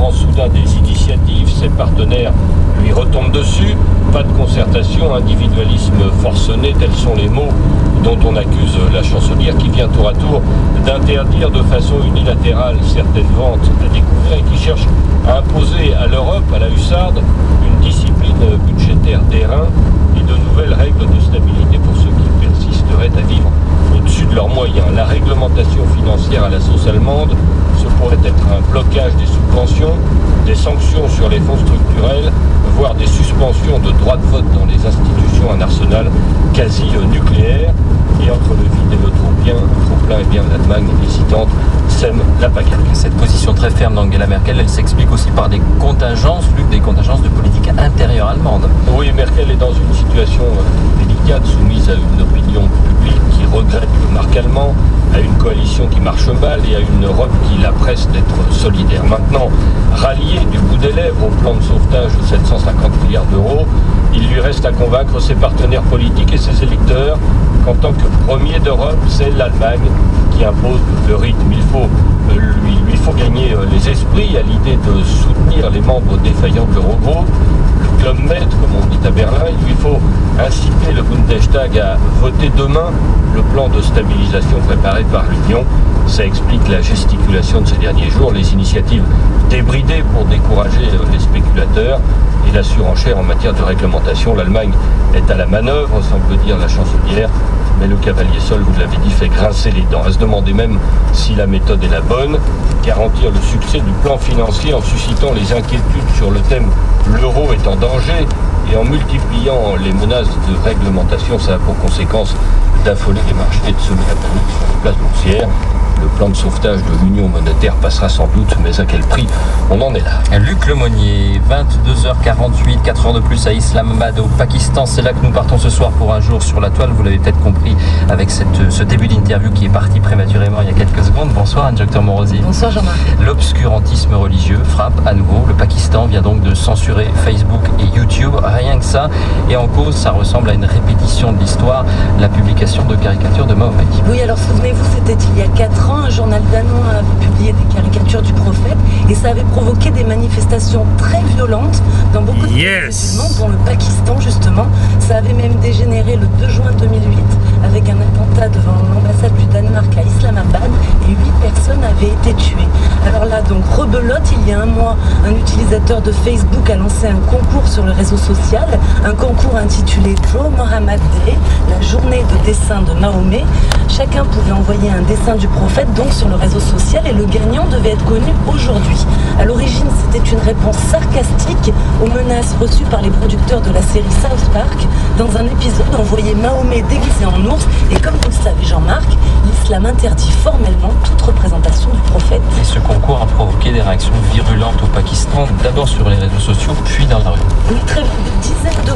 prend soudain des initiatives, ses partenaires lui retombent dessus, pas de concertation, individualisme forcené, tels sont les mots dont on accuse la chancelière qui vient tour à tour d'interdire de façon unilatérale certaines ventes à découvert et qui cherche à imposer à l'Europe, à la hussarde, une discipline budgétaire d'airain et de nouvelles règles de stabilité pour ceux qui persisteraient à vivre au-dessus de leurs moyens. La réglementation financière à la sauce allemande, ce pourrait être un blocage des subventions, des sanctions sur les fonds structurels, voire des suspensions de droits de vote dans les institutions, un arsenal quasi nucléaire. Et entre le vide et le trop-plein, eh bien l'Allemagne hésitante sème la pagaille. Cette position très ferme d'Angela Merkel, elle s'explique aussi par des contingences, Luc, des contingences de politique intérieure allemande. Oui, Merkel est dans une situation délicate, soumise à une opinion publique qui regrette le marque allemand, à une coalition qui marche mal et à une Europe qui la presse d'être solidaire. Maintenant, ralliée du bout des lèvres au plan de sauvetage de 750 milliards d'euros, il lui reste à convaincre ses partenaires politiques et ses électeurs qu'en tant que premier d'Europe, c'est l'Allemagne qui impose le rythme. Il faut gagner les esprits à l'idée de soutenir les membres défaillants de l'Eurogroupe, le Club Med, comme on dit à Berlin. Il lui faut inciter le Bundestag à voter demain le plan de stabilisation préparé par l'Union. Ça explique la gesticulation de ces derniers jours, les initiatives débridées pour décourager les spéculateurs et la surenchère en matière de réglementation. L'Allemagne est à la manœuvre, semble dire la chancelière, mais le cavalier seul, vous l'avez dit, fait grincer les dents. À se demander même si la méthode est la bonne, garantir le succès du plan financier en suscitant les inquiétudes sur le thème « l'euro est en danger » et en multipliant les menaces de réglementation, ça a pour conséquence d'affoler les marchés et de semer la panique sur les places boursières. Le plan de sauvetage de l'Union monétaire passera sans doute, mais à quel prix? On en est là. Luc Lemonnier, 22h48, 4 heures de plus à Islamabad, au Pakistan. C'est là que nous partons ce soir pour un jour sur la toile. Vous l'avez peut-être compris avec ce début d'interview qui est parti prématurément il y a quelques secondes. Bonsoir Anne-Docteur Morosi. Bonsoir Jean-Marc. L'obscurantisme religieux frappe à nouveau. Le Pakistan vient donc de censurer Facebook et YouTube. Rien que ça. Et en cause, ça ressemble à une répétition de l'histoire, la publication de caricatures de Mahomet. Oui, alors souvenez-vous, c'était il y a 4 ans, un journal danois avait publié des caricatures du prophète et ça avait provoqué des manifestations très violentes dans beaucoup de pays musulmans, dont le Pakistan justement. Ça avait même dégénéré le 2 juin 2008 avec un attentat devant l'ambassade du Danemark à Islamabad et 8 personnes avaient été tuées. Alors là, donc rebelote, il y a un mois, un utilisateur de Facebook a lancé un concours sur le réseau social, un concours intitulé Draw Muhammad Day, la journée de dessin de Mahomet. Chacun pouvait envoyer un dessin du prophète donc sur le réseau social et le gagnant devait être connu aujourd'hui. À l'origine, c'était une réponse sarcastique aux menaces reçues par les producteurs de la série South Park. Dans un épisode, on voyait Mahomet déguisé en ours et comme vous le savez Jean-Marc, l'islam interdit formellement toute représentation du prophète. Et ce concours a provoqué des réactions virulentes au Pakistan, d'abord sur les réseaux sociaux, puis dans la rue. Une très dizaine de